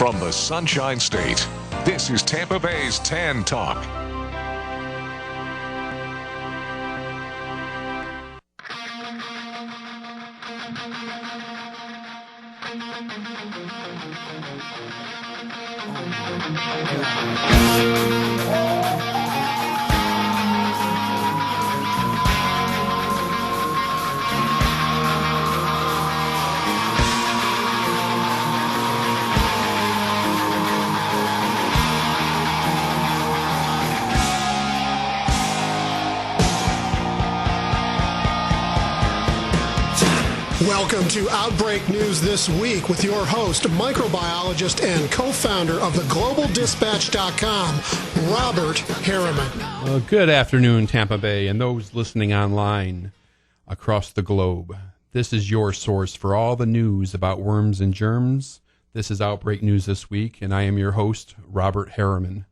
From the Sunshine State, this is Tampa Bay's Tan Talk. Welcome to Outbreak News This Week with your host, microbiologist and co-founder of theglobaldispatch.com, Robert Harriman. Well, good afternoon, Tampa Bay, and those listening online across the globe. This is your source for all the news about worms and germs. This is Outbreak News This Week, and I am your host, Robert Harriman.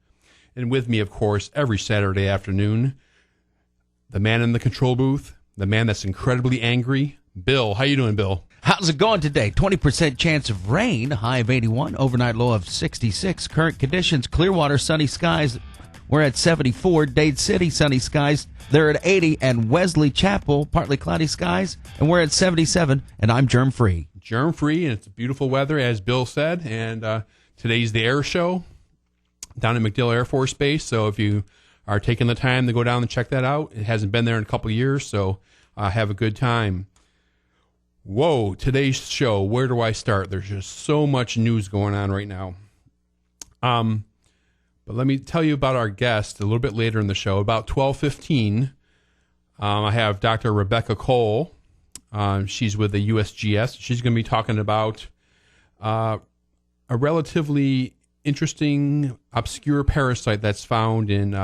And with me, of course, every Saturday afternoon, the man in the control booth, the man that's incredibly angry, Bill. How you doing, Bill? How's it going today? 20% chance of rain, high of 81, overnight low of 66. Current conditions, Clearwater, sunny skies. We're at 74. Dade City, sunny skies. They're at 80. And Wesley Chapel, partly cloudy skies. And we're at 77. And I'm germ-free. Germ-free, and it's beautiful weather, as Bill said. And today's the air show down in MacDill Air Force Base. So if you are taking the time to go down and check that out, it hasn't been there in a couple of years, so have a good time. Whoa, today's show, where do I start? There's just so much news going on right now. But let me tell you about our guest a little bit later in the show. About 12:15, I have Dr. Rebecca Cole. She's with the USGS. She's going to be talking about a relatively interesting, obscure parasite that's found in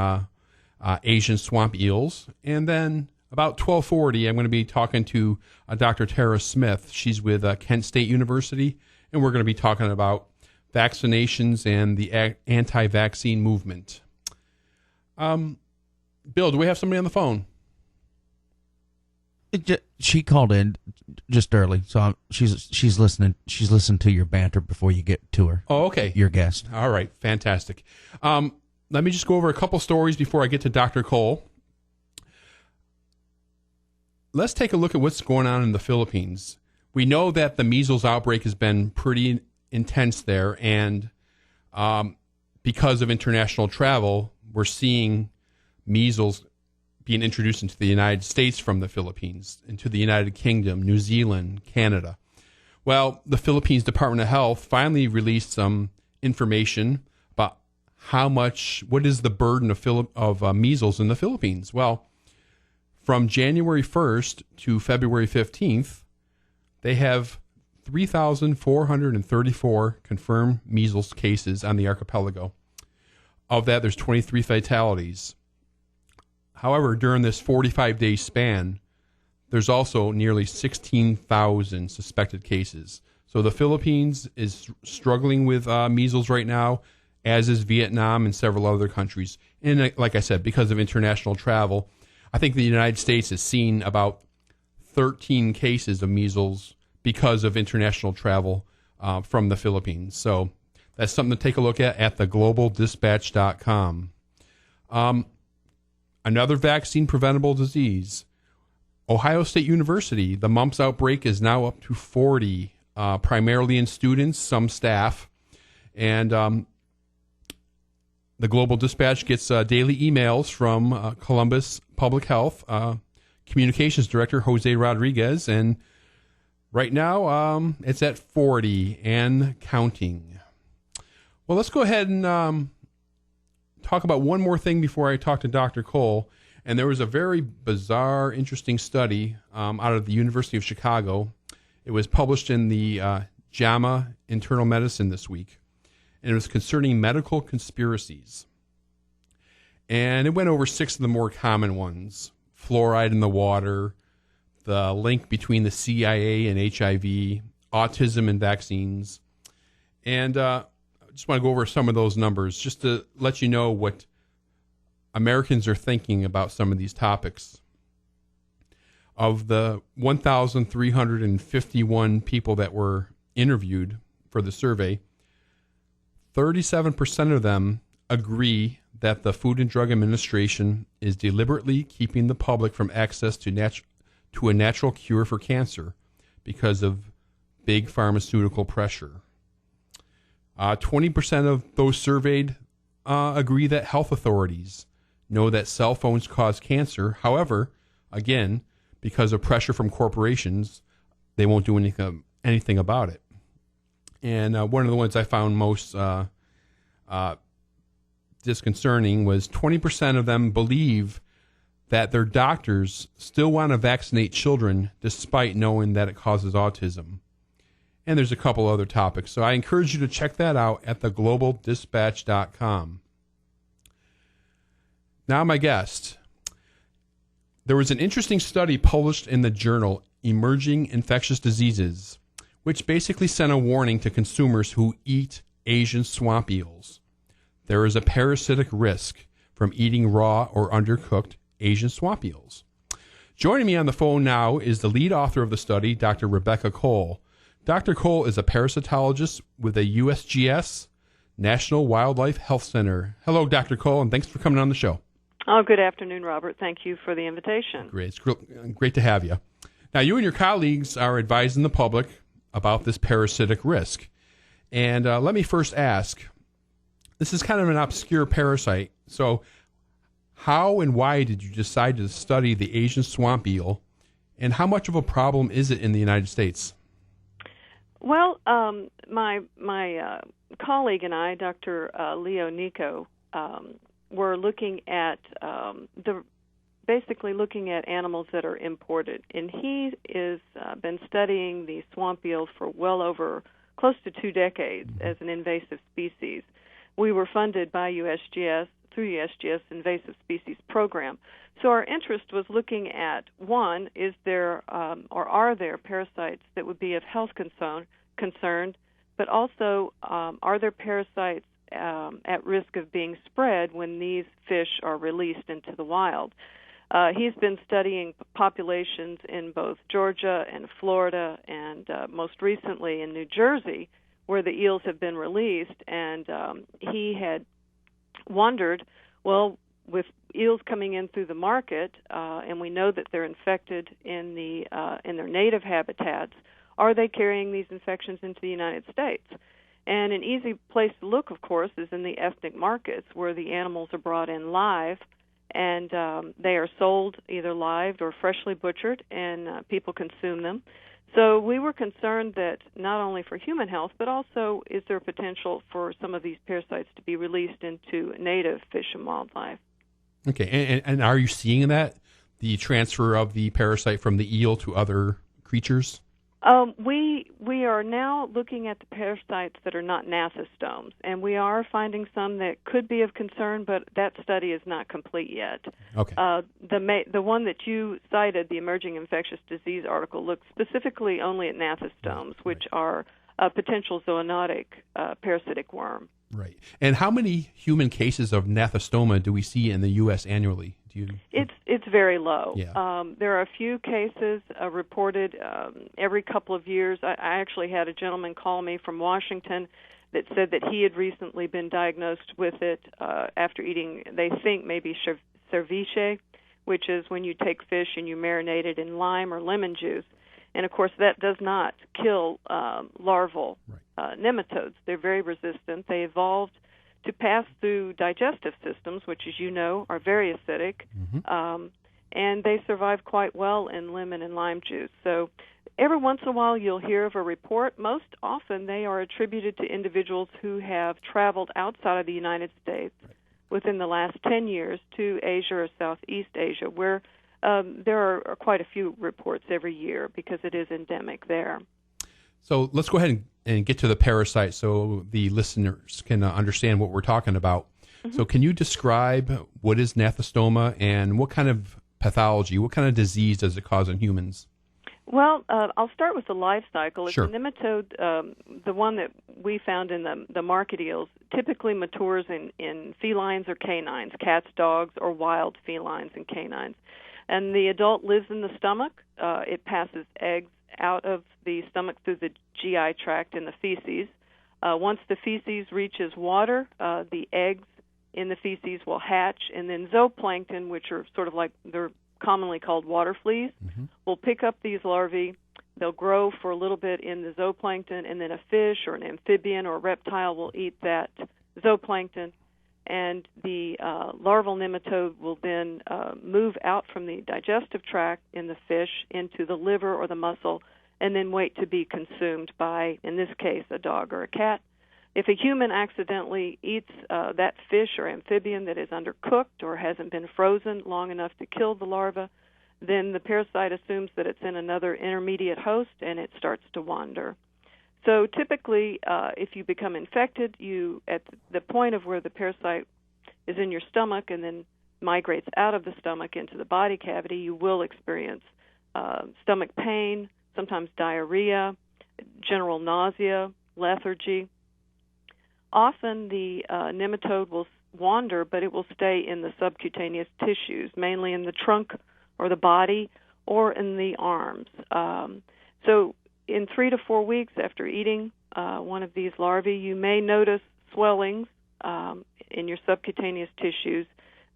Asian swamp eels. And then about 12:40, I'm going to be talking to Dr. Tara Smith. She's with Kent State University, and we're going to be talking about vaccinations and the anti-vaccine movement. Bill, do we have somebody on the phone? She called in just early, so she's listening. She's listening to your banter before you get to her. Oh, okay. Your guest. All right, fantastic. Let me just go over a couple stories before I get to Dr. Cole. Let's take a look at what's going on in the Philippines. We know that the measles outbreak has been pretty intense there, and because of international travel, we're seeing measles being introduced into the United States from the Philippines, into the United Kingdom, New Zealand, Canada. Well, the Philippines Department of Health finally released some information about what is the burden of measles in the Philippines. Well, from January 1st to February 15th, they have 3,434 confirmed measles cases on the archipelago. Of that, there's 23 fatalities. However, during this 45-day span, there's also nearly 16,000 suspected cases. So the Philippines is struggling with measles right now, as is Vietnam and several other countries. And like I said, because of international travel, I think the United States has seen about 13 cases of measles because of international travel from the Philippines. So that's something to take a look at theglobaldispatch.com. Another vaccine preventable disease. Ohio State University, the mumps outbreak is now up to 40, primarily in students, some staff. And the Global Dispatch gets daily emails from Columbus Public Health Communications Director Jose Rodriguez, and right now it's at 40 and counting. Well, let's go ahead and talk about one more thing before I talk to Dr. Cole. And there was a very bizarre, interesting study out of the University of Chicago. It was published in the JAMA Internal Medicine this week. And it was concerning medical conspiracies. And it went over 6 of the more common ones. Fluoride in the water, the link between the CIA and HIV, autism and vaccines. And I just want to go over some of those numbers just to let you know what Americans are thinking about some of these topics. Of the 1,351 people that were interviewed for the survey, 37% of them agree that the Food and Drug Administration is deliberately keeping the public from access to a natural cure for cancer because of big pharmaceutical pressure. 20% of those surveyed agree that health authorities know that cell phones cause cancer. However, again, because of pressure from corporations, they won't do anything about it. And one of the ones I found most disconcerting was 20% of them believe that their doctors still want to vaccinate children despite knowing that it causes autism. And there's a couple other topics. So I encourage you to check that out at theglobaldispatch.com. Now my guest. There was an interesting study published in the journal Emerging Infectious Diseases, which basically sent a warning to consumers who eat Asian swamp eels. There is a parasitic risk from eating raw or undercooked Asian swamp eels. Joining me on the phone now is the lead author of the study, Dr. Rebecca Cole. Dr. Cole is a parasitologist with the USGS National Wildlife Health Center. Hello, Dr. Cole, and thanks for coming on the show. Oh, good afternoon, Robert. Thank you for the invitation. Great. It's great to have you. Now, you and your colleagues are advising the public about this parasitic risk. And let me first ask, this is kind of an obscure parasite. So how and why did you decide to study the Asian swamp eel, and how much of a problem is it in the United States? Well, my colleague and I, Dr. Leo Nico, were looking at basically looking at animals that are imported, and he is been studying the swamp eels for well over close to 2 decades as an invasive species. We were funded by USGS through USGS Invasive Species Program. So our interest was looking at, one, is there or are there parasites that would be of health concern, but also are there parasites at risk of being spread when these fish are released into the wild? He's been studying populations in both Georgia and Florida and most recently in New Jersey where the eels have been released, and he had wondered, well, with eels coming in through the market, and we know that they're infected in their native habitats, are they carrying these infections into the United States? And an easy place to look, of course, is in the ethnic markets where the animals are brought in live, and they are sold either live or freshly butchered, and people consume them. So we were concerned that not only for human health, but also is there potential for some of these parasites to be released into native fish and wildlife. Okay, and are you seeing that, the transfer of the parasite from the eel to other creatures? We are now looking at the parasites that are not gnathostomes, and we are finding some that could be of concern, but that study is not complete yet. Okay. The one that you cited, the Emerging Infectious Disease article, looks specifically only at gnathostomes, which are a potential zoonotic parasitic worm. Right. And how many human cases of gnathostoma do we see in the U.S. annually? It's very low. Yeah. There are a few cases reported every couple of years. I actually had a gentleman call me from Washington that said that he had recently been diagnosed with it after eating, they think maybe ceviche, which is when you take fish and you marinate it in lime or lemon juice. And, of course, that does not kill larval nematodes. They're very resistant. They evolved to pass through digestive systems, which, as you know, are very acidic, and they survive quite well in lemon and lime juice. So every once in a while you'll hear of a report. Most often they are attributed to individuals who have traveled outside of the United States within the last 10 years to Asia or Southeast Asia, where there are quite a few reports every year because it is endemic there. So let's go ahead and get to the parasite so the listeners can understand what we're talking about. So can you describe what is gnathostoma and what kind of pathology, what kind of disease does it cause in humans? Well, I'll start with the life cycle. It's Sure. a nematode, the one that we found in the market eels, typically matures in felines or canines, cats, dogs, or wild felines and canines. And the adult lives in the stomach. It passes eggs out of the stomach through the GI tract in the feces. Once the feces reaches water, the eggs in the feces will hatch, and then zooplankton, which are sort of like, they're commonly called water fleas, will pick up these larvae. They'll grow for a little bit in the zooplankton, and then a fish or an amphibian or a reptile will eat that zooplankton, and the larval nematode will then move out from the digestive tract in the fish into the liver or the muscle, and then wait to be consumed by, in this case, a dog or a cat. If a human accidentally eats that fish or amphibian that is undercooked or hasn't been frozen long enough to kill the larva, then the parasite assumes that it's in another intermediate host and it starts to wander. So typically, if you become infected, you at the point of where the parasite is in your stomach and then migrates out of the stomach into the body cavity, you will experience stomach pain, sometimes diarrhea, general nausea, lethargy. Often the nematode will wander, but it will stay in the subcutaneous tissues, mainly in the trunk or the body or in the arms. So in 3 to 4 weeks after eating one of these larvae, you may notice swellings in your subcutaneous tissues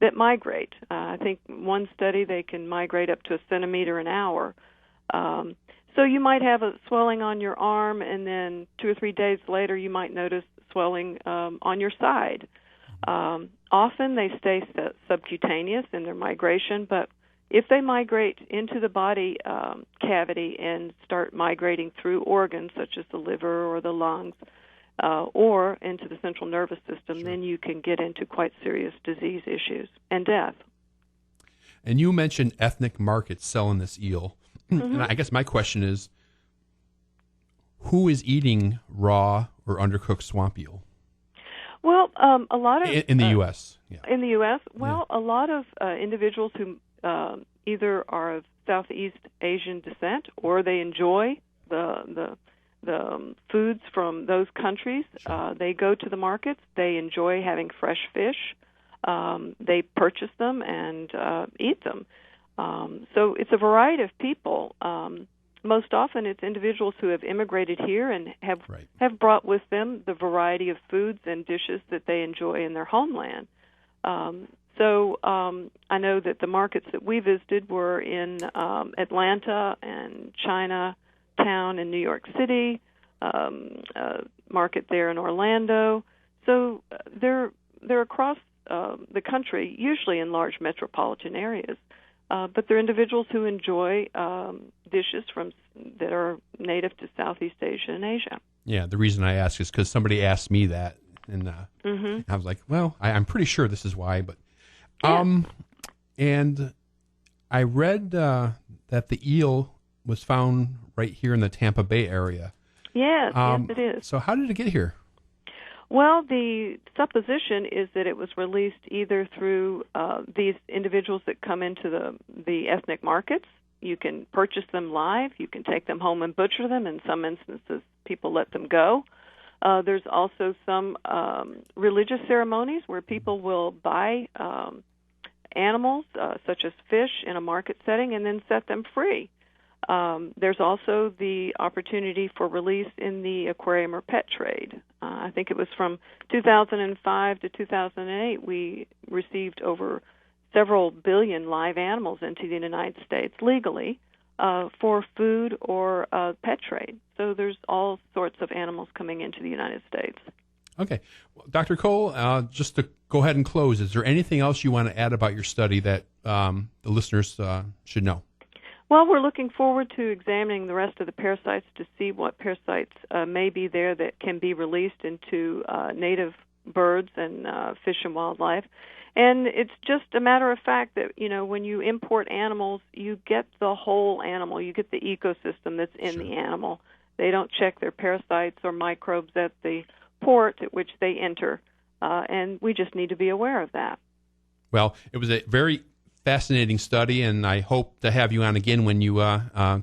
that migrate. I think one study, they can migrate up to 1 centimeter an hour. So you might have a swelling on your arm, and then 2 or 3 days later you might notice swelling on your side. Often they stay subcutaneous in their migration, but if they migrate into the body cavity and start migrating through organs such as the liver or the lungs or into the central nervous system, then you can get into quite serious disease issues and death. And you mentioned ethnic markets selling this eel. And I guess my question is, who is eating raw or undercooked swamp eel? Well, a lot of... In the U.S. Yeah. In the U.S., well, a lot of individuals who either are of Southeast Asian descent or they enjoy the foods from those countries. They go to the markets. They enjoy having fresh fish. They purchase them and eat them. So it's a variety of people. Most often it's individuals who have immigrated here and have brought with them the variety of foods and dishes that they enjoy in their homeland. So I know that the markets that we visited were in Atlanta and Chinatown in New York City, market there in Orlando. So they're across the country, usually in large metropolitan areas. But they're individuals who enjoy dishes that are native to Southeast Asia and Asia. Yeah, the reason I ask is because somebody asked me that, and I was like, well, I'm pretty sure this is why. But and I read that the eel was found right here in the Tampa Bay area. Yes, yes, it is. So how did it get here? Well, the supposition is that it was released either through these individuals that come into the ethnic markets. You can purchase them live. You can take them home and butcher them. In some instances, people let them go. There's also some religious ceremonies where people will buy animals, such as fish, in a market setting and then set them free. There's also the opportunity for release in the aquarium or pet trade. I think it was from 2005 to 2008 we received over several billion live animals into the United States legally for food or pet trade. So there's all sorts of animals coming into the United States. Okay. Well, Dr. Cole, just to go ahead and close, is there anything else you want to add about your study that the listeners should know? Well, we're looking forward to examining the rest of the parasites to see what parasites may be there that can be released into native birds and fish and wildlife. And it's just a matter of fact that, when you import animals, you get the whole animal. You get the ecosystem that's in the animal. They don't check their parasites or microbes at the port at which they enter, and we just need to be aware of that. Well, it was a very fascinating study, and I hope to have you on again when you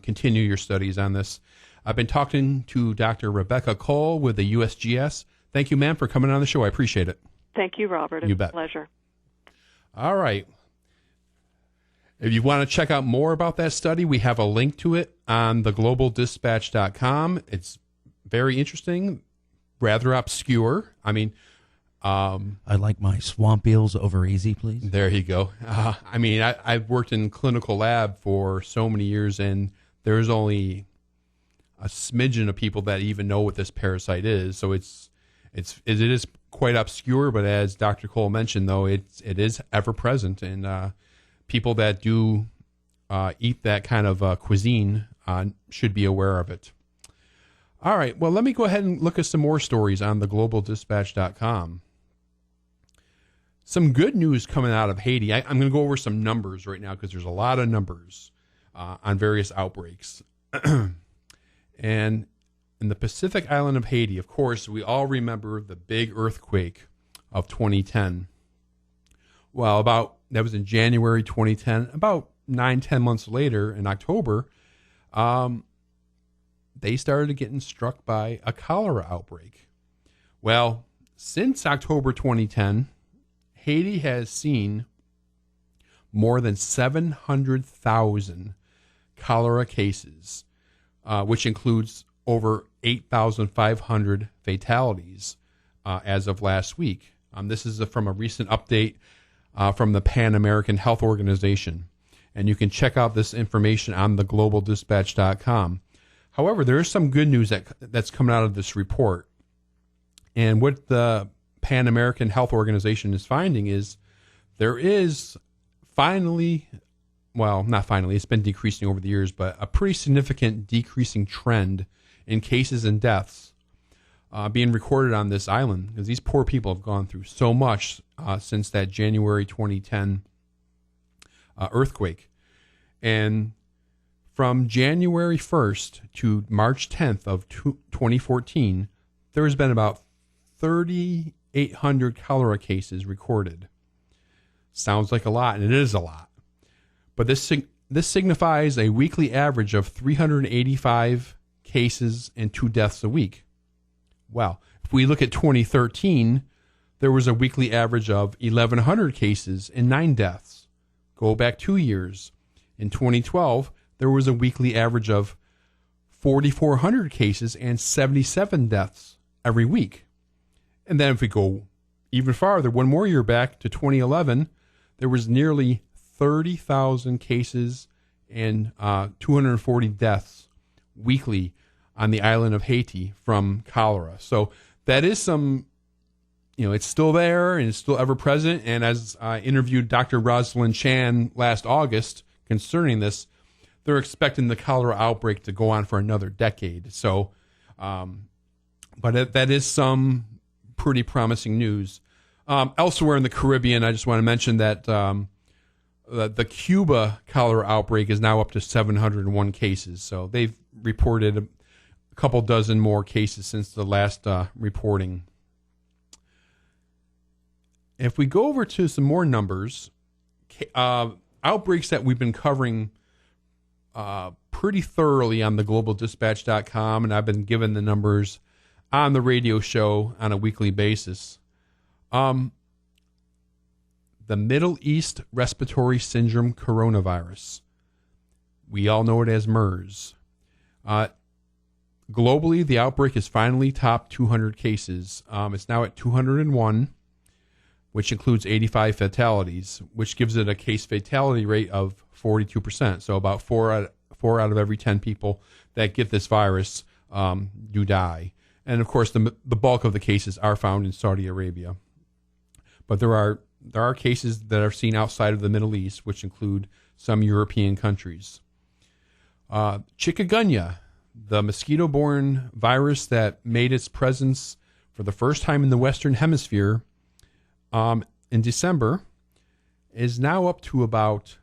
continue your studies on this. I've been talking to Dr. Rebecca Cole with the USGS. Thank you, ma'am, for coming on the show. I appreciate it. Thank you, Robert. You bet. A pleasure. All right. If you want to check out more about that study, we have a link to it on theglobaldispatch.com. It's very interesting. rather obscure. I mean, I like my swamp eels over easy, please. there you go. I mean, I've worked in clinical lab for so many years, and there's only a smidgen of people that even know what this parasite is. So it is quite obscure, but as Dr. Cole mentioned, though, it is ever present, and people that do eat that kind of cuisine should be aware of it. All right, well, let me go ahead and look at some more stories on theglobaldispatch.com. Some good news coming out of Haiti. I'm going to go over some numbers right now because there's a lot of numbers on various outbreaks. And in the Pacific island of Haiti, of course, we all remember the big earthquake of 2010. Well, that was in January 2010. About 9-10 months later, in October, they started getting struck by a cholera outbreak. Well, since October 2010, Haiti has seen more than 700,000 cholera cases, which includes over 8,500 fatalities as of last week. This is from a recent update from the Pan American Health Organization. And you can check out this information on theglobaldispatch.com. However, there is some good news that's coming out of this report. And what the Pan American Health Organization is finding is there is finally, well, not finally, it's been decreasing over the years, but a pretty significant decreasing trend in cases and deaths being recorded on this island, because these poor people have gone through so much since that January 2010 earthquake. And from January 1st to March 10th of 2014, there has been about 3,800 cholera cases recorded. Sounds like a lot, and it is a lot. But this signifies a weekly average of 385 cases and 2 deaths a week. Well, if we look at 2013, there was a weekly average of 1,100 cases and 9 deaths. Go back 2 years. In 2012, there was a weekly average of 4,400 cases and 77 deaths every week. And then if we go even farther, one more year back to 2011, there was nearly 30,000 cases and 240 deaths weekly on the island of Haiti from cholera. So that is some, it's still there and it's still ever present. And as I interviewed Dr. Rosalind Chan last August concerning this, they're expecting the cholera outbreak to go on for another decade. So, but that is some pretty promising news. Elsewhere in the Caribbean, I just want to mention that the Cuba cholera outbreak is now up to 701 cases. So they've reported a couple dozen more cases since the last reporting. If we go over to some more numbers, outbreaks that we've been covering pretty thoroughly on theglobaldispatch.com, and I've been given the numbers on the radio show on a weekly basis. The Middle East Respiratory Syndrome coronavirus. We all know it as MERS. Globally, the outbreak has finally topped 200 cases. It's now at 201, which includes 85 fatalities, which gives it a case fatality rate of 42%. So about 4 out of every 10 people that get this virus do die. And of course, the bulk of the cases are found in Saudi Arabia. But there are cases that are seen outside of the Middle East, which include some European countries. Chikungunya, the mosquito-borne virus that made its presence for the first time in the Western Hemisphere in December, is now up to about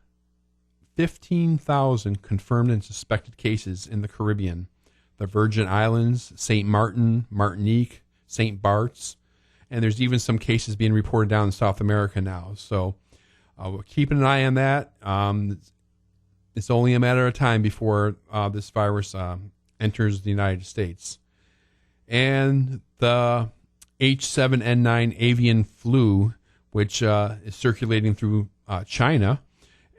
15,000 confirmed and suspected cases in the Caribbean, the Virgin Islands, St. Martin, Martinique, St. Bart's, and there's even some cases being reported down in South America now. So we're keeping an eye on that. It's only a matter of time before this virus enters the United States. And the H7N9 avian flu, which is circulating through China,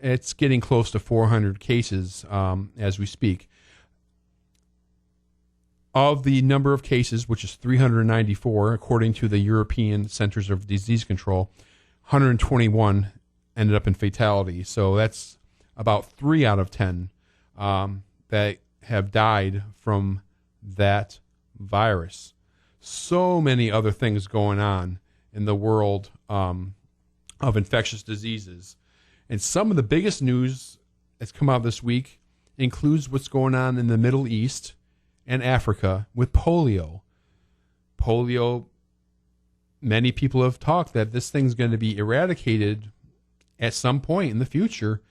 it's getting close to 400 cases as we speak. of the number of cases, which is 394, according to the European Centers of Disease Control, 121 ended up in fatality. So that's about 3 out of 10 that have died from that virus. So many other things going on in the world of infectious diseases. And some of the biggest news that's come out this week includes what's going on in the Middle East and Africa with polio. Polio, many people have talked that this thing's going to be eradicated at some point in the future,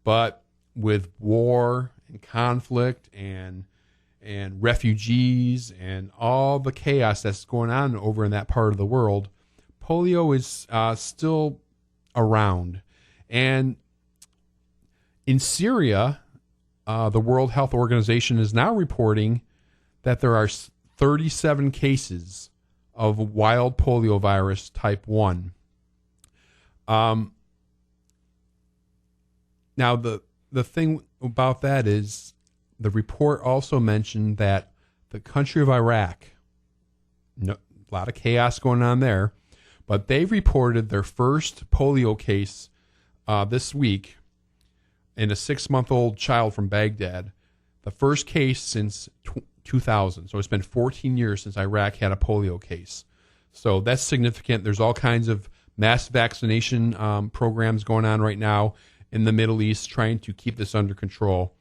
but with war and conflict and refugees and all the chaos that's going on over in that part of the world, polio is still around. And in Syria, the World Health Organization is now reporting that there are 37 cases of wild polio virus type 1. Now, the thing about that is the report also mentioned that the country of Iraq, a lot of chaos going on there, but they've reported their first polio case this week in a 6-month-old child from Baghdad, the first case since 2000. So it's been 14 years since Iraq had a polio case. So that's significant. There's all kinds of mass vaccination programs going on right now in the Middle East trying to keep this under control.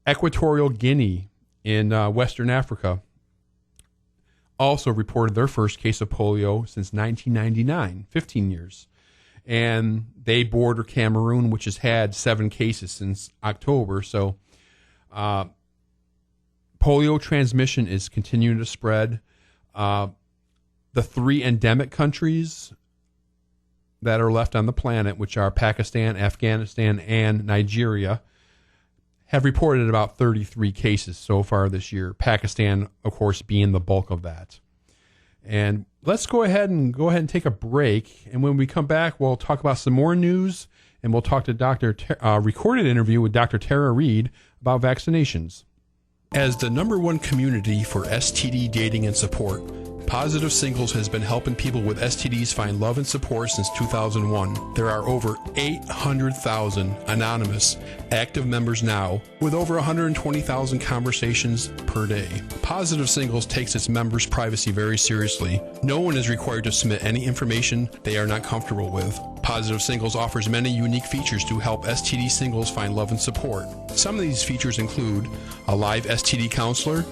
Equatorial Guinea in Western Africa also reported their first case of polio since 1999, 15 years. And they border Cameroon, which has had 7 cases since October. So polio transmission is continuing to spread. The 3 endemic countries that are left on the planet, which are Pakistan, Afghanistan, and Nigeria, have reported about 33 cases so far this year. Pakistan, of course, being the bulk of that. And let's go ahead and take a break. And when we come back, we'll talk about some more news, and we'll talk to recorded interview with Dr. Tara Reid about vaccinations. As the #1 community for STD dating and support, Positive Singles has been helping people with STDs find love and support since 2001. There are over 800,000 anonymous active members now, with over 120,000 conversations per day. Positive Singles takes its members' privacy very seriously. No one is required to submit any information they are not comfortable with. Positive Singles offers many unique features to help STD singles find love and support. Some of these features include a live STD counselor,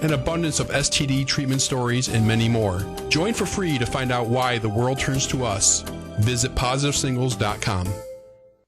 an abundance of STD treatment stories, and many more. Join for free to find out why the world turns to us. Visit PositiveSingles.com.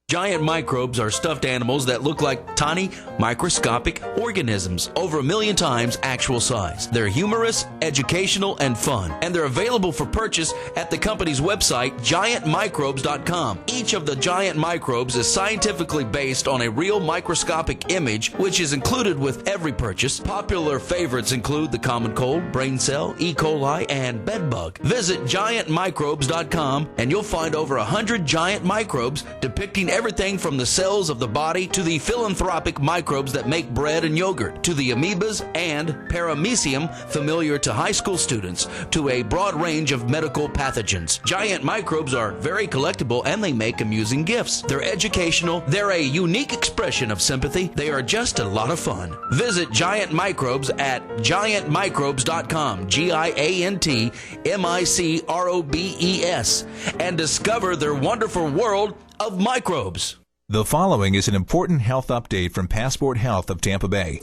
Giant microbes are stuffed animals that look like tiny, microscopic organisms, over 1 million times actual size. They're humorous, educational, and fun, and they're available for purchase at the company's website, GiantMicrobes.com. Each of the giant microbes is scientifically based on a real microscopic image, which is included with every purchase. Popular favorites include the common cold, brain cell, E. coli, and bedbug. Visit GiantMicrobes.com, and you'll find over 100 giant microbes depicting everything from the cells of the body to the philanthropic microbes that make bread and yogurt, to the amoebas and paramecium familiar to high school students, to a broad range of medical pathogens. Giant microbes are very collectible, and they make amusing gifts. They're educational. They're a unique expression of sympathy. They are just a lot of fun. Visit Giant Microbes at GiantMicrobes.com, GiantMicrobes, and discover their wonderful world of microbes. The following is an important health update from Passport Health of Tampa Bay.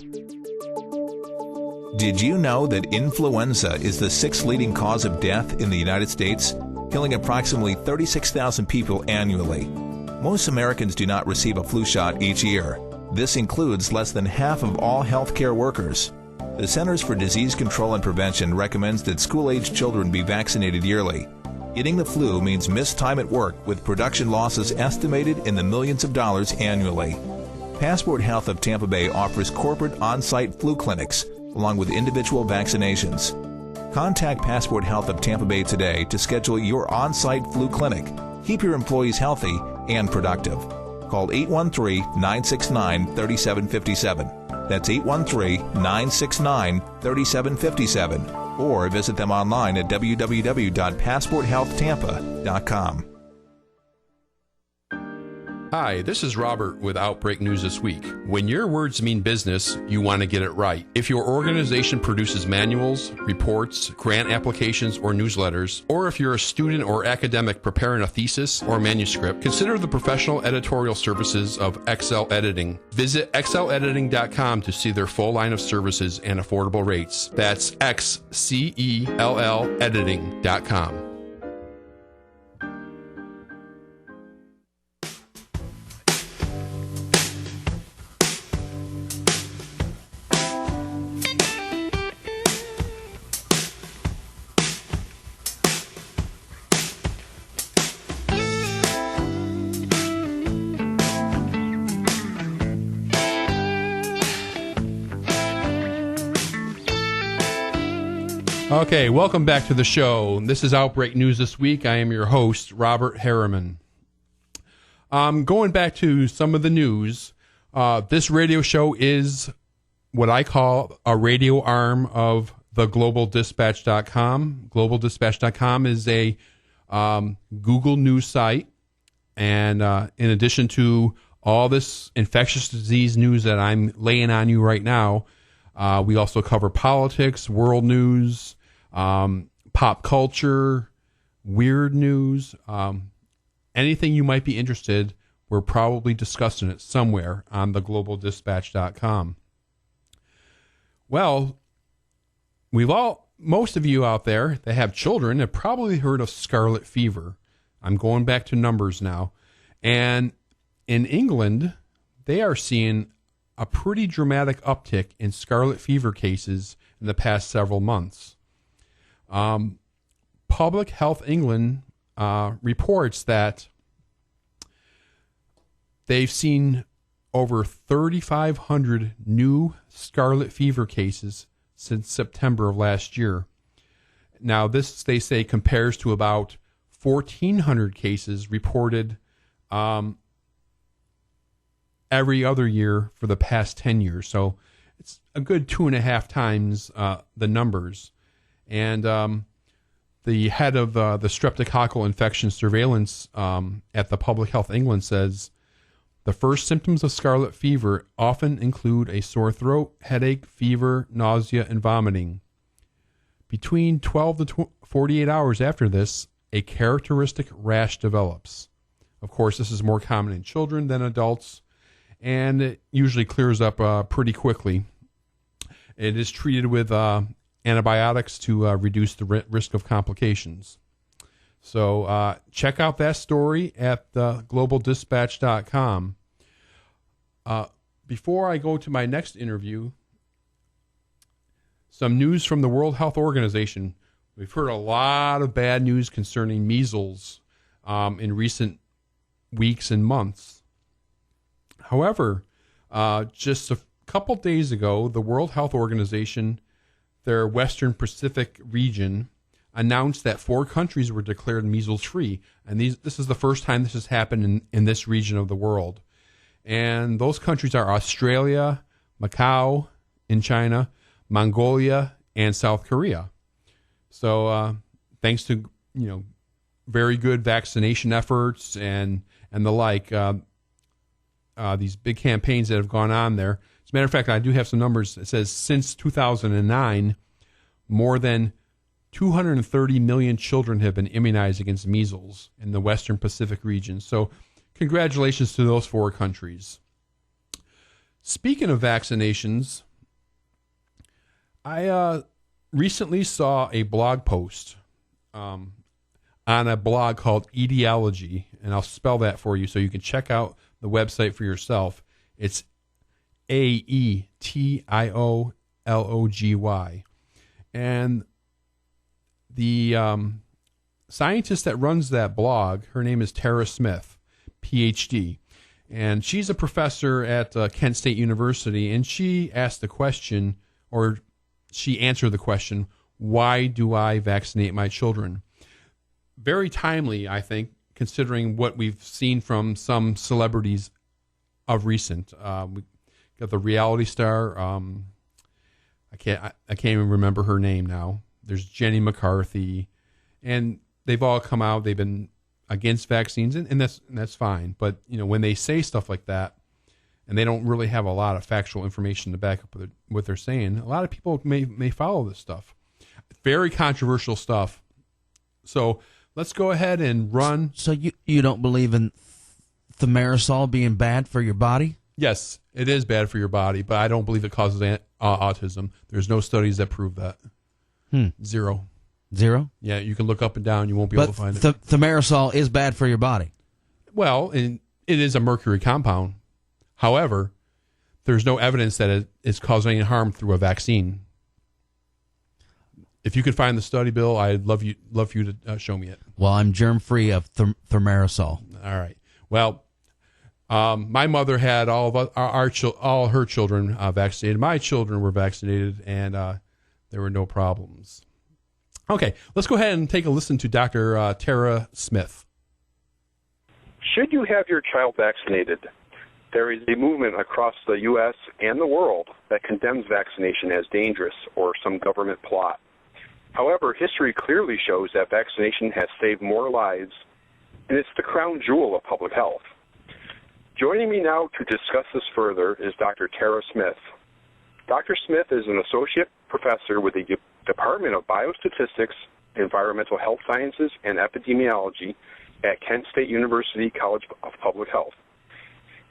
Did you know that influenza is the 6th leading cause of death in the United States, killing approximately 36,000 people annually? Most Americans do not receive a flu shot each year. This includes less than half of all healthcare workers. The Centers for Disease Control and Prevention recommends that school-aged children be vaccinated yearly. Getting the flu means missed time at work, with production losses estimated in the millions of dollars annually. Passport Health of Tampa Bay offers corporate on-site flu clinics, along with individual vaccinations. Contact Passport Health of Tampa Bay today to schedule your on-site flu clinic. Keep your employees healthy and productive. Call 813-969-3757. That's 813-969-3757. Or visit them online at www.passporthealthtampa.com. Hi, this is Robert with Outbreak News This Week. When your words mean business, you want to get it right. If your organization produces manuals, reports, grant applications, or newsletters, or if you're a student or academic preparing a thesis or manuscript, consider the professional editorial services of Excel Editing. Visit excelediting.com to see their full line of services and affordable rates. That's XCELL editing.com. Okay, welcome back to the show. This is Outbreak News This Week. I am your host, Robert Harriman. Going back to some of the news, this radio show is what I call a radio arm of the GlobalDispatch.com. GlobalDispatch.com is a Google News site, and in addition to all this infectious disease news that I'm laying on you right now, we also cover politics, world news, pop culture, weird news, anything you might be interested, we're probably discussing it somewhere on the GlobalDispatch.com. Well, most of you out there that have children have probably heard of scarlet fever. I'm going back to numbers now. And in England, they are seeing a pretty dramatic uptick in scarlet fever cases in the past several months. Public Health England reports that they've seen over 3,500 new scarlet fever cases since September of last year. Now, this, they say, compares to about 1,400 cases reported every other year for the past 10 years. So it's a good 2.5 times the numbers. And the head of the streptococcal infection surveillance at the Public Health England says, the first symptoms of scarlet fever often include a sore throat, headache, fever, nausea, and vomiting. Between 12 to 48 hours after this, a characteristic rash develops. Of course, this is more common in children than adults, and it usually clears up pretty quickly. It is treated with antibiotics to reduce the risk of complications. So check out that story at GlobalDispatch.com. Before I go to my next interview, some news from the World Health Organization. We've heard a lot of bad news concerning measles in recent weeks and months. However, just a couple days ago, the World Health Organization, their Western Pacific region, announced that 4 countries were declared measles-free. And this is the first time this has happened in this region of the world. And those countries are Australia, Macau in China, Mongolia, and South Korea. So thanks to very good vaccination efforts and the like, these big campaigns that have gone on there. As a matter of fact, I do have some numbers. It says since 2009, more than 230 million children have been immunized against measles in the Western Pacific region. So congratulations to those 4 countries. Speaking of vaccinations, I recently saw a blog post on a blog called Etiology, and I'll spell that for you so you can check out the website for yourself. It's AETIOLOGY. And the scientist that runs that blog, her name is Tara Smith, PhD. And she's a professor at Kent State University, and she asked the question, or she answered the question, why do I vaccinate my children? Very timely, I think, considering what we've seen from some celebrities of recent. got the reality star. I can't even remember her name now. There's Jenny McCarthy, and they've all come out. They've been against vaccines, and that's fine. But when they say stuff like that, and they don't really have a lot of factual information to back up what they're saying, a lot of people may follow this stuff. Very controversial stuff. So let's go ahead and run. So you don't believe in thimerosal being bad for your body? Yes, it is bad for your body, but I don't believe it causes autism. There's no studies that prove that. Zero. Yeah, you can look up and down. You won't be able to find it. Thimerosal is bad for your body. Well, and it is a mercury compound. However, there's no evidence that it is causing any harm through a vaccine. If you could find the study, Bill, I'd love for you to show me it. Well, I'm germ-free of thimerosal. All right. Well, my mother had all her children vaccinated. My children were vaccinated, and there were no problems. Okay, let's go ahead and take a listen to Dr. Tara Smith. Should you have your child vaccinated? There is a movement across the U.S. and the world that condemns vaccination as dangerous or some government plot. However, history clearly shows that vaccination has saved more lives, and it's the crown jewel of public health. Joining me now to discuss this further is Dr. Tara Smith. Dr. Smith is an associate professor with the Department of Biostatistics, Environmental Health Sciences, and Epidemiology at Kent State University College of Public Health.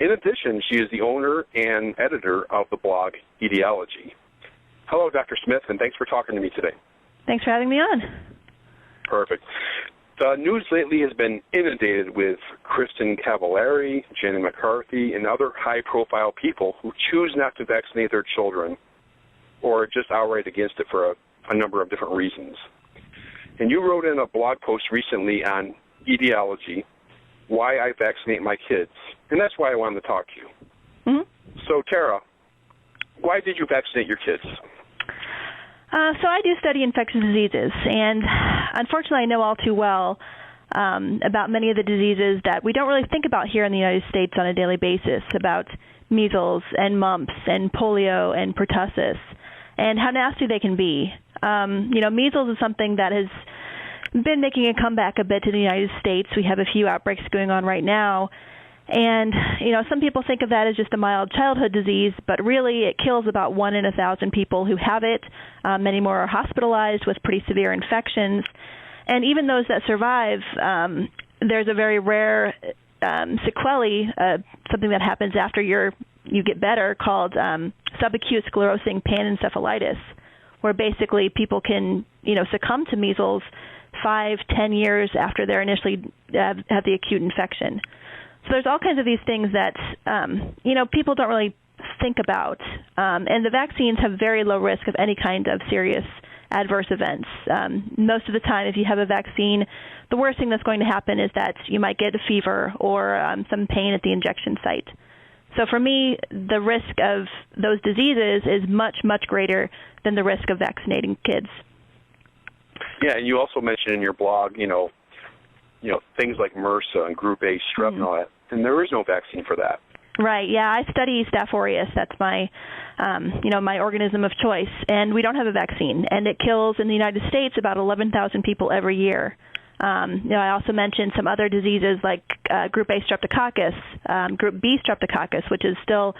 In addition, she is the owner and editor of the blog Etiology. Hello, Dr. Smith, and thanks for talking to me today. Thanks for having me on. Perfect. The news lately has been inundated with Kristen Cavallari, Jenny McCarthy, and other high-profile people who choose not to vaccinate their children or just outright against it for a number of different reasons. And you wrote in a blog post recently on Etiology, Why I Vaccinate My Kids, and that's why I wanted to talk to you. Mm-hmm. So, Tara, why did you vaccinate your kids? So I do study infectious diseases, and unfortunately I know all too well about many of the diseases that we don't really think about here in the United States on a daily basis, about measles and mumps and polio and pertussis, and how nasty they can be. Measles is something that has been making a comeback a bit in the United States. We have a few outbreaks going on right now. And, some people think of that as just a mild childhood disease, but really it kills about 1 in 1,000 people who have it. Many more are hospitalized with pretty severe infections. And even those that survive, there's a very rare sequelae, something that happens after you get better, called subacute sclerosing panencephalitis, where basically people can, succumb to measles 5-10 years after they're initially have the acute infection. So there's all kinds of these things that, people don't really think about. And the vaccines have very low risk of any kind of serious adverse events. Most of the time, if you have a vaccine, the worst thing that's going to happen is that you might get a fever or some pain at the injection site. So for me, the risk of those diseases is much, much greater than the risk of vaccinating kids. Yeah, and you also mentioned in your blog, things like MRSA and Group A strep and all that, and there is no vaccine for that. Right. Yeah, I study Staph aureus. That's my, my organism of choice, and we don't have a vaccine, and it kills in the United States about 11,000 people every year. I also mentioned some other diseases like Group A streptococcus, Group B streptococcus, which is still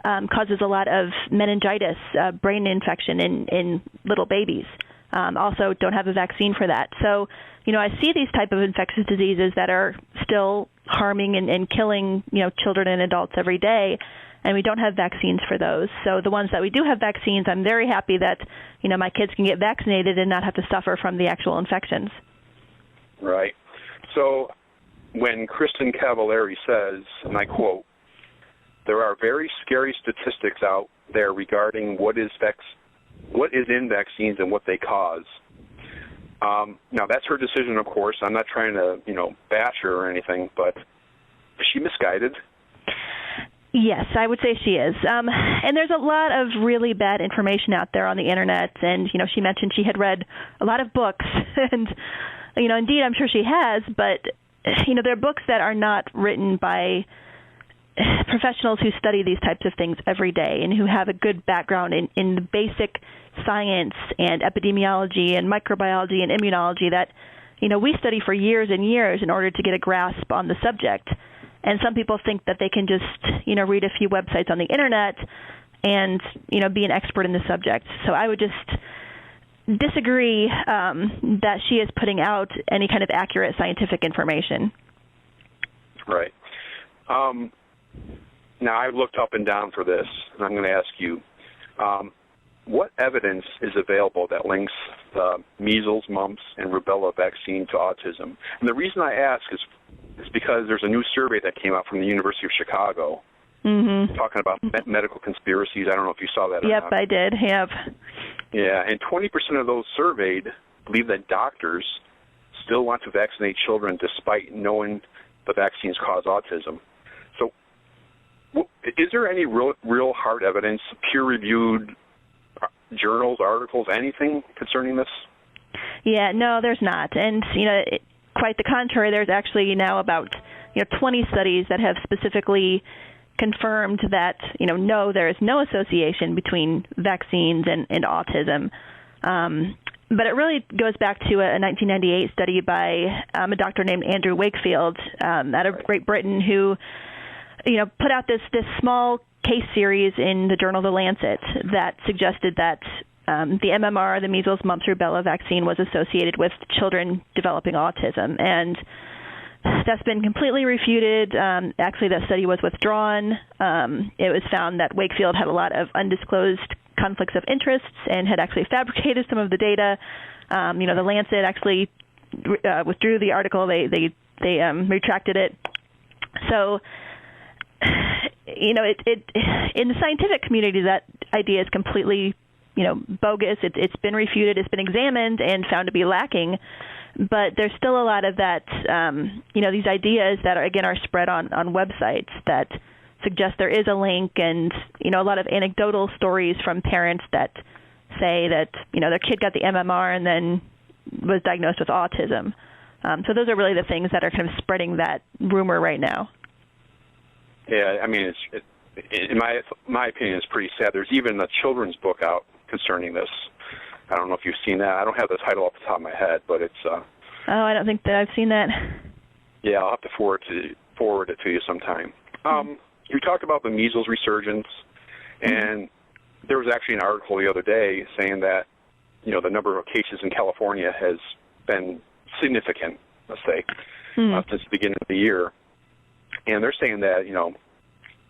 causes a lot of meningitis, brain infection in little babies. Also don't have a vaccine for that. So, I see these type of infectious diseases that are still harming and killing, children and adults every day, and we don't have vaccines for those. So the ones that we do have vaccines, I'm very happy that, my kids can get vaccinated and not have to suffer from the actual infections. Right. So when Kristen Cavallari says, and I quote, there are very scary statistics out there regarding what is in vaccines and what they cause. Now, that's her decision, of course. I'm not trying to, bash her or anything, but is she misguided? Yes, I would say she is. And there's a lot of really bad information out there on the Internet. And, she mentioned she had read a lot of books. And, indeed, I'm sure she has. But, there are books that are not written by professionals who study these types of things every day and who have a good background in the basic science and epidemiology and microbiology and immunology that, we study for years and years in order to get a grasp on the subject. And some people think that they can just, read a few websites on the internet and, be an expert in the subject. So I would just disagree that she is putting out any kind of accurate scientific information. Right. Now, I looked up and down for this, and I'm going to ask you, what evidence is available that links the measles, mumps, and rubella vaccine to autism? And the reason I ask is because there's a new survey that came out from the University of Chicago talking about medical conspiracies. I don't know if you saw that or not. Yep, I did. Have. Yeah, and 20% of those surveyed believe that doctors still want to vaccinate children despite knowing the vaccines cause autism. So is there any real hard evidence, peer-reviewed journals, articles, anything concerning this? Yeah, no, there's not. And, quite the contrary, there's actually now about 20 studies that have specifically confirmed that, no, there is no association between vaccines and autism. But it really goes back to a 1998 study by a doctor named Andrew Wakefield out of Great Britain who, put out this small case series in the journal The Lancet that suggested that the MMR, the measles, mumps, rubella vaccine, was associated with children developing autism. And that's been completely refuted. Actually, that study was withdrawn. It was found that Wakefield had a lot of undisclosed conflicts of interests and had actually fabricated some of the data. The Lancet actually withdrew the article. They retracted it. So, it in the scientific community, that idea is completely, bogus. It's been refuted. It's been examined and found to be lacking. But there's still a lot of that, these ideas that are spread on websites that suggest there is a link, and, a lot of anecdotal stories from parents that say that, their kid got the MMR and then was diagnosed with autism. So those are really the things that are kind of spreading that rumor right now. Yeah, I mean, in my opinion, it's pretty sad. There's even a children's book out concerning this. I don't know if you've seen that. I don't have the title off the top of my head, but it's... Oh, I don't think that I've seen that. Yeah, I'll have to forward it to you sometime. You talked about the measles resurgence, and there was actually an article the other day saying that, the number of cases in California has been significant, let's say, since the beginning of the year. And they're saying that,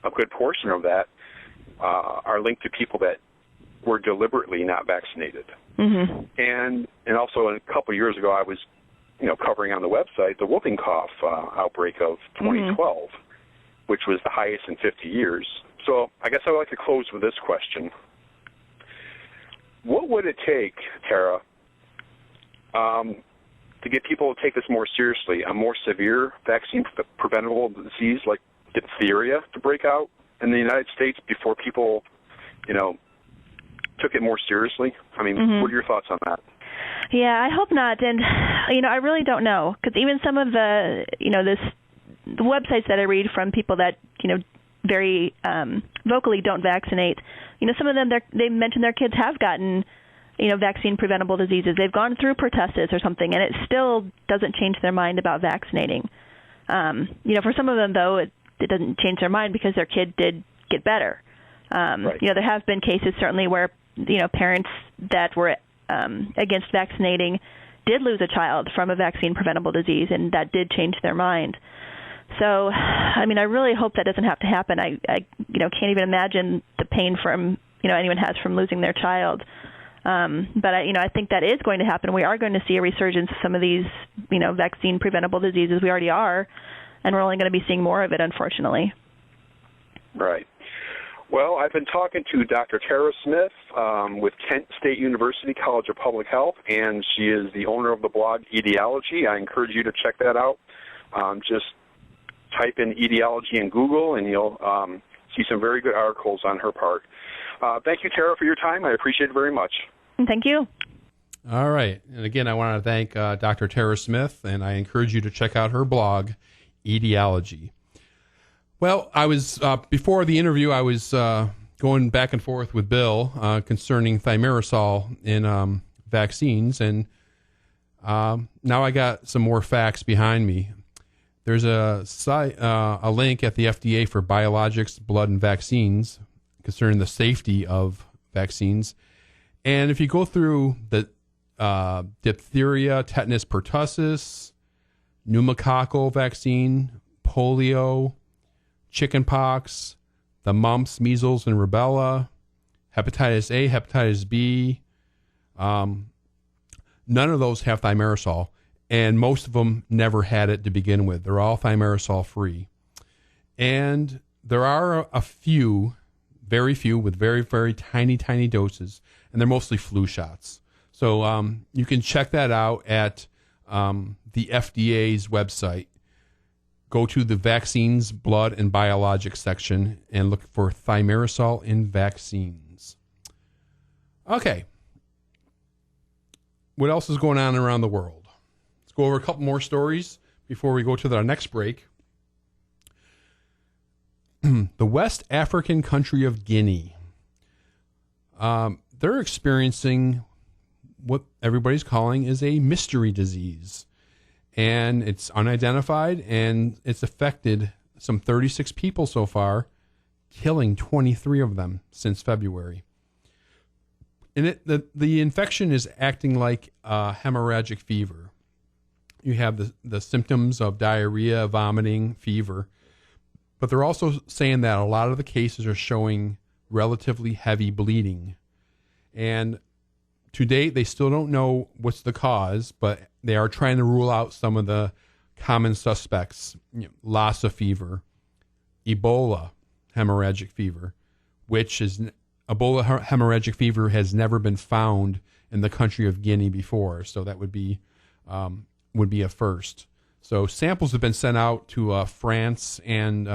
a good portion of that are linked to people that were deliberately not vaccinated. And also a couple of years ago, I was, covering on the website the whooping cough outbreak of 2012, which was the highest in 50 years. So I guess I would like to close with this question. What would it take, Tara, to get people to take this more seriously, a more severe vaccine-preventable disease like diphtheria to break out in the United States before people, took it more seriously? I mean, what are your thoughts on that? Yeah, I hope not. And, I really don't know. Because even some of the, the websites that I read from people that, very vocally don't vaccinate, some of them, they mention their kids have gotten, vaccine-preventable diseases. They've gone through pertussis or something, and it still doesn't change their mind about vaccinating. For some of them, though, it doesn't change their mind because their kid did get better. Right. There have been cases certainly where, parents that were against vaccinating did lose a child from a vaccine-preventable disease, and that did change their mind. So, I mean, I really hope that doesn't have to happen. I can't even imagine the pain from, anyone has from losing their child. But I think that is going to happen. We are going to see a resurgence of some of these, vaccine-preventable diseases. We already are, and we're only going to be seeing more of it, unfortunately. Right. Well, I've been talking to Dr. Tara Smith with Kent State University College of Public Health, and she is the owner of the blog Etiology. I encourage you to check that out. Just type in etiology in Google, and you'll see some very good articles on her part. Thank you, Tara, for your time. I appreciate it very much. Thank you. All right. And again, I want to thank Dr. Tara Smith, and I encourage you to check out her blog, Etiology. Well, I was before the interview. I was going back and forth with Bill concerning thimerosal in vaccines, and now I got some more facts behind me. There's a link at the FDA for biologics, blood, and vaccines concerning the safety of vaccines. And if you go through the diphtheria, tetanus pertussis, pneumococcal vaccine, polio, chickenpox, the mumps, measles, and rubella, hepatitis A, hepatitis B, none of those have thimerosal, and most of them never had it to begin with. They're all thimerosal free. And there are a few, very few, with very, very tiny, tiny doses, and they're mostly flu shots. So you can check that out at the FDA's website. Go to the vaccines, blood, and biologics section and look for thimerosal in vaccines. Okay. What else is going on around the world? Let's go over a couple more stories before we go to our next break. The West African country of Guinea. They're experiencing what everybody's calling is a mystery disease. And it's unidentified, and it's affected some 36 people so far, killing 23 of them since February. And the infection is acting like hemorrhagic fever. You have the symptoms of diarrhea, vomiting, fever. But they're also saying that a lot of the cases are showing relatively heavy bleeding. And to date, they still don't know what's the cause, but they are trying to rule out some of the common suspects. Lassa fever, Ebola hemorrhagic fever, which is Ebola hemorrhagic fever has never been found in the country of Guinea before, so that would be a first. So samples have been sent out to France, and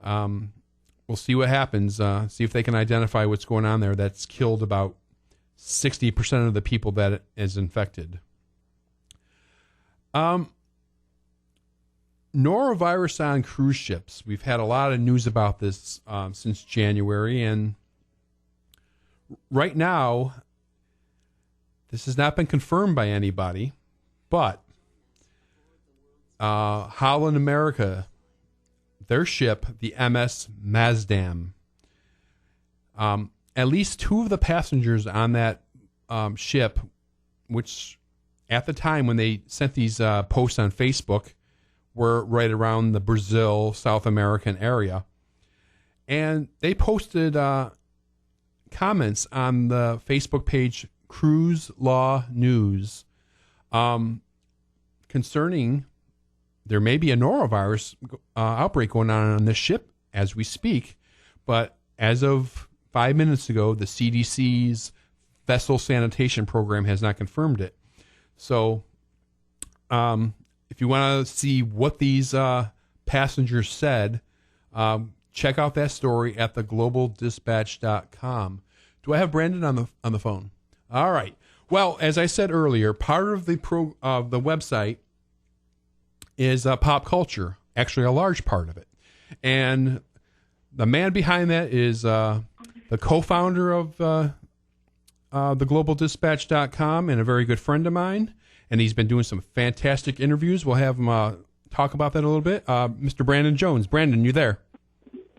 we'll see what happens. See if they can identify what's going on there. That's killed about 60% of the people that is infected. Norovirus on cruise ships. We've had a lot of news about this since January, and right now, this has not been confirmed by anybody, but Holland America, their ship, the MS Mazdam, at least two of the passengers on that ship, which at the time when they sent these posts on Facebook, were right around the Brazil, South American area. And they posted comments on the Facebook page Cruise Law News concerning there may be a norovirus outbreak going on this ship as we speak, but as of 5 minutes ago, the CDC's vessel sanitation program has not confirmed it. So if you want to see what these passengers said, check out that story at theglobaldispatch.com. Do I have Brandon on the phone? All right. Well, as I said earlier, part of the website is pop culture, actually a large part of it. And the man behind that is the co-founder of theglobaldispatch.com and a very good friend of mine. And he's been doing some fantastic interviews. We'll have him talk about that a little bit. Mr. Brandon Jones. Brandon, you there?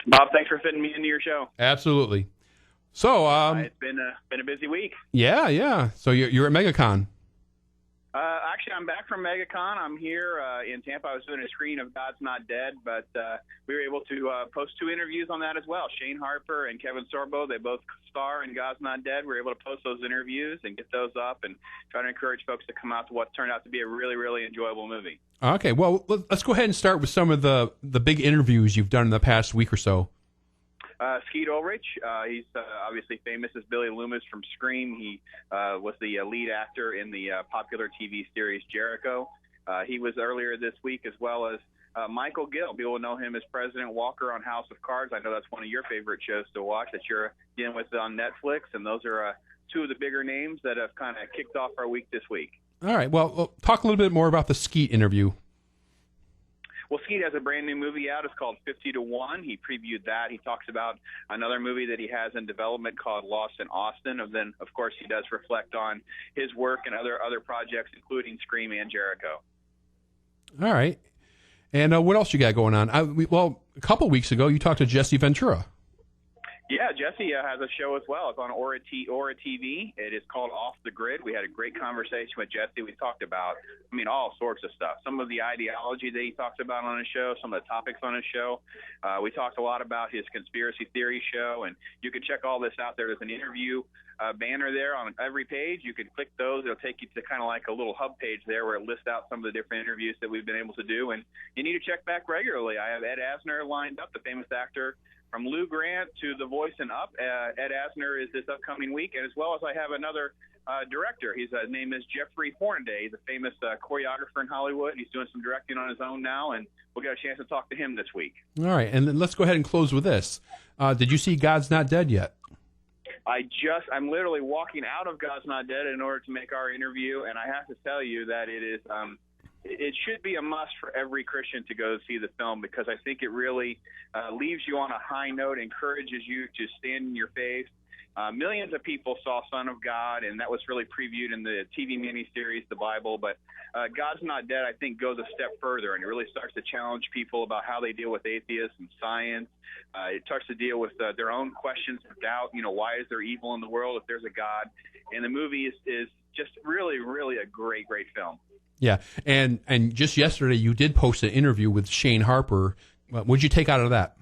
Bob, thanks for fitting me into your show. Absolutely. So it's been a busy week. Yeah. So you're at MegaCon. Actually, I'm back from MegaCon. I'm here in Tampa. I was doing a screening of God's Not Dead, but we were able to post two interviews on that as well. Shane Harper and Kevin Sorbo, they both star in God's Not Dead. We were able to post those interviews and get those up and try to encourage folks to come out to what turned out to be a really, really enjoyable movie. Okay, well, let's go ahead and start with some of the big interviews you've done in the past week or so. Skeet Ulrich, he's obviously famous as Billy Loomis from Scream. He was the lead actor in the popular TV series Jericho. He was earlier this week, as well as Michael Gill. People will know him as President Walker on House of Cards. I know that's one of your favorite shows to watch that you're dealing with on Netflix, and those are two of the bigger names that have kind of kicked off our week this week. All right, well, talk a little bit more about the Skeet interview. Well, Skeet has a brand new movie out. It's called 50 to 1. He previewed that. He talks about another movie that he has in development called Lost in Austin. And then, of course, he does reflect on his work and other projects, including Scream and Jericho. All right. And what else you got going on? A couple weeks ago, you talked to Jesse Ventura. Yeah, Jesse has a show as well. It's on Aura TV. It is called Off the Grid. We had a great conversation with Jesse. We talked about, all sorts of stuff. Some of the ideology that he talks about on his show, some of the topics on his show. We talked a lot about his conspiracy theory show, and you can check all this out there. There's an interview banner there on every page. You can click those. It'll take you to kind of like a little hub page there where it lists out some of the different interviews that we've been able to do. And you need to check back regularly. I have Ed Asner lined up, the famous actor from Lou Grant to The Voice and Up. Ed Asner is this upcoming week, and as well as I have another director. His name is Jeffrey Hornaday. He's a famous choreographer in Hollywood. He's doing some directing on his own now, and we'll get a chance to talk to him this week. All right, and then let's go ahead and close with this. Did you see God's Not Dead yet? I'm literally walking out of God's Not Dead in order to make our interview, and I have to tell you that it is it should be a must for every Christian to go see the film, because I think it really leaves you on a high note, encourages you to stand in your faith. Millions of people saw Son of God, and that was really previewed in the TV miniseries, The Bible. But God's Not Dead, I think, goes a step further, and it really starts to challenge people about how they deal with atheists and science. It starts to deal with their own questions of doubt. Why is there evil in the world if there's a God? And the movie is just really, really a great, great film. Yeah, and just yesterday you did post an interview with Shane Harper. What did you take out of that?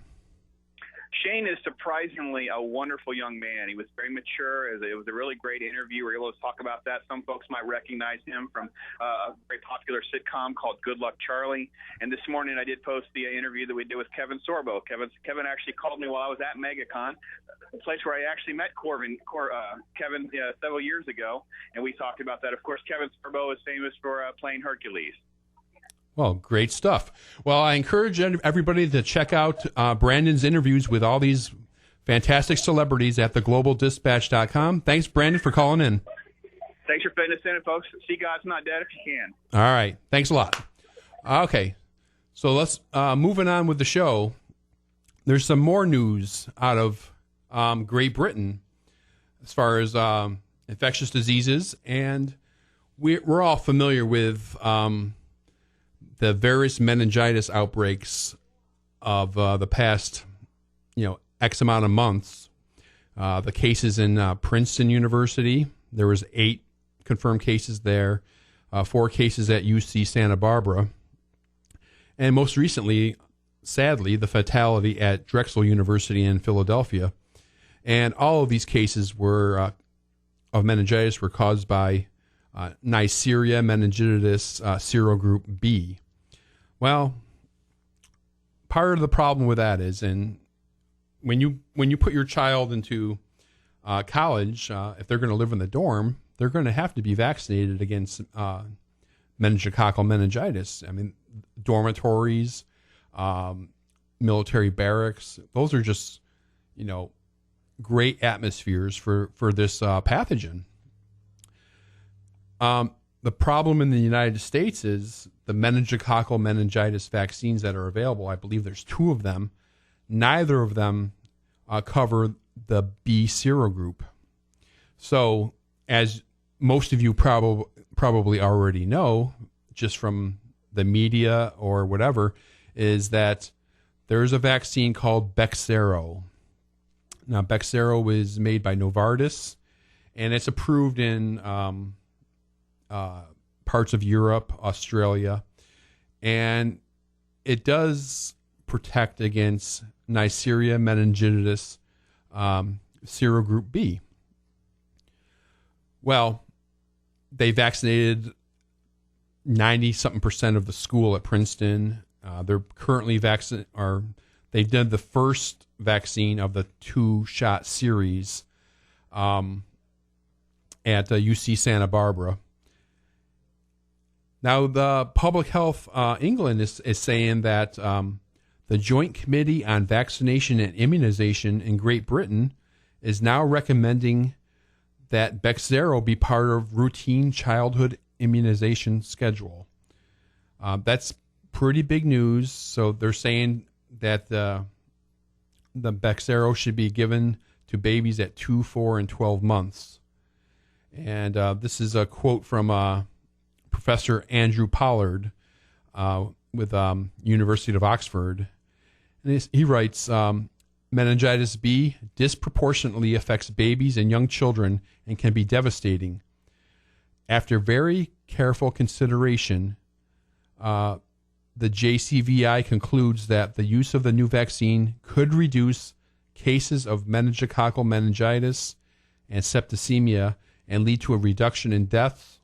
Shane is surprisingly a wonderful young man. He was very mature. It was a really great interview. We were able to talk about that. Some folks might recognize him from a very popular sitcom called Good Luck Charlie. And this morning I did post the interview that we did with Kevin Sorbo. Kevin actually called me while I was at MegaCon, a place where I actually met Kevin several years ago, and we talked about that. Of course, Kevin Sorbo is famous for playing Hercules. Well, great stuff. Well, I encourage everybody to check out Brandon's interviews with all these fantastic celebrities at theglobaldispatch.com. Thanks, Brandon, for calling in. Thanks for fitting us in, folks. See God's Not Dead if you can. All right. Thanks a lot. Okay. So let's moving on with the show. There's some more news out of Great Britain as far as infectious diseases, and we're all familiar with the various meningitis outbreaks of the past, X amount of months. The cases in Princeton University, there was 8 confirmed cases there, 4 cases at UC Santa Barbara, and most recently, sadly, the fatality at Drexel University in Philadelphia. And all of these cases of meningitis were caused by Neisseria meningitidis serogroup B. Well, part of the problem with that is, when you put your child into college, if they're going to live in the dorm, they're going to have to be vaccinated against meningococcal meningitis. I mean, dormitories, military barracks, those are just, great atmospheres for this pathogen. The problem in the United States is the meningococcal meningitis vaccines that are available. I believe there's 2 of them. Neither of them cover the B serogroup. So, as most of you probably already know, just from the media or whatever, is that there's a vaccine called Bexsero. Now, Bexsero is made by Novartis, and it's approved in parts of Europe, Australia, and it does protect against Neisseria meningitidis serogroup B. Well, they vaccinated 90-something% of the school at Princeton. They're currently they did the first vaccine of the 2-shot series at UC Santa Barbara. Now, the Public Health England is saying that the Joint Committee on Vaccination and Immunization in Great Britain is now recommending that Bexsero be part of routine childhood immunization schedule. That's pretty big news. So they're saying that the Bexsero should be given to babies at 2, 4, and 12 months. And this is a quote from Professor Andrew Pollard with University of Oxford. And he writes, meningitis B disproportionately affects babies and young children and can be devastating. After very careful consideration, the JCVI concludes that the use of the new vaccine could reduce cases of meningococcal meningitis and septicemia and lead to a reduction in deaths,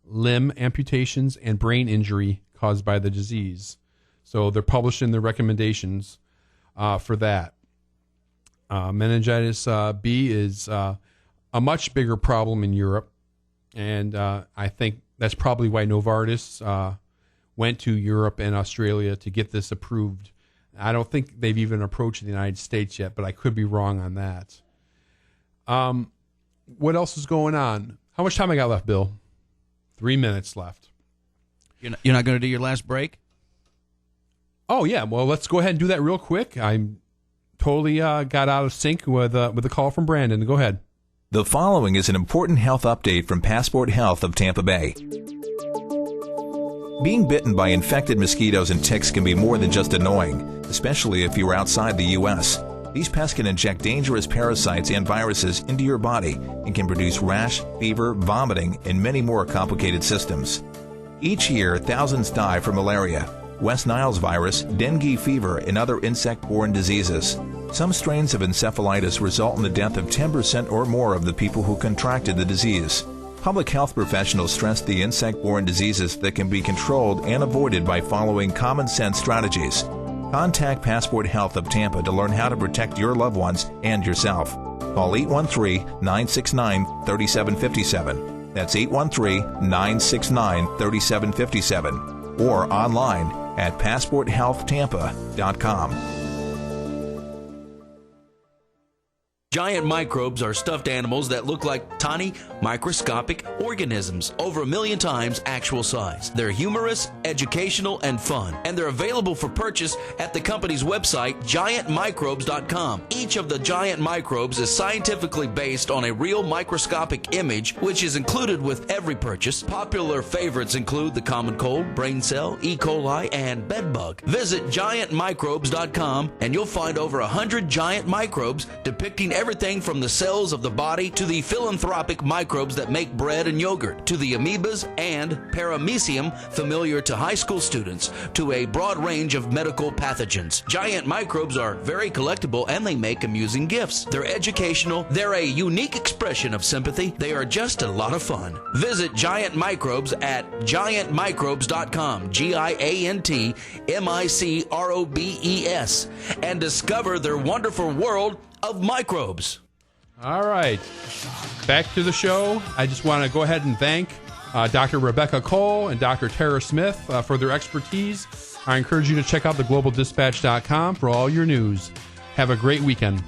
limb amputations, and brain injury caused by the disease. So they're publishing the recommendations for that. Meningitis B is a much bigger problem in Europe, and I think that's probably why Novartis went to Europe and Australia to get this approved. I don't think they've even approached the United States yet, but I could be wrong on that. What else is going on? How much time I got left, Bill? 3 minutes left. You're not going to do your last break? Oh, yeah. Well, let's go ahead and do that real quick. I'm totally got out of sync with a call from Brandon. Go ahead. The following is an important health update from Passport Health of Tampa Bay. Being bitten by infected mosquitoes and ticks can be more than just annoying, especially if you are outside the U.S. These pests can inject dangerous parasites and viruses into your body and can produce rash, fever, vomiting, and many more complicated symptoms. Each year, thousands die from malaria, West Nile's virus, dengue fever, and other insect-borne diseases. Some strains of encephalitis result in the death of 10% or more of the people who contracted the disease. Public health professionals stress the insect-borne diseases that can be controlled and avoided by following common-sense strategies. Contact Passport Health of Tampa to learn how to protect your loved ones and yourself. Call 813-969-3757. That's 813-969-3757. Or online at PassportHealthTampa.com. Giant microbes are stuffed animals that look like tiny, microscopic organisms, over 1 million times actual size. They're humorous, educational, and fun, and they're available for purchase at the company's website, giantmicrobes.com. Each of the giant microbes is scientifically based on a real microscopic image, which is included with every purchase. Popular favorites include the common cold, brain cell, E. coli, and bedbug. Visit giantmicrobes.com, and you'll find over 100 giant microbes depicting everything from the cells of the body to the philanthropic microbes that make bread and yogurt, to the amoebas and paramecium familiar to high school students, to a broad range of medical pathogens. Giant microbes are very collectible and they make amusing gifts. They're educational, they're a unique expression of sympathy, they are just a lot of fun. Visit Giant Microbes at giantmicrobes.com, GIANTMICROBES, and discover their wonderful world of microbes. All right. Back to the show. I just want to go ahead and thank Dr. Rebecca Cole and Dr. Tara Smith for their expertise. I encourage you to check out theglobaldispatch.com for all your news. Have a great weekend.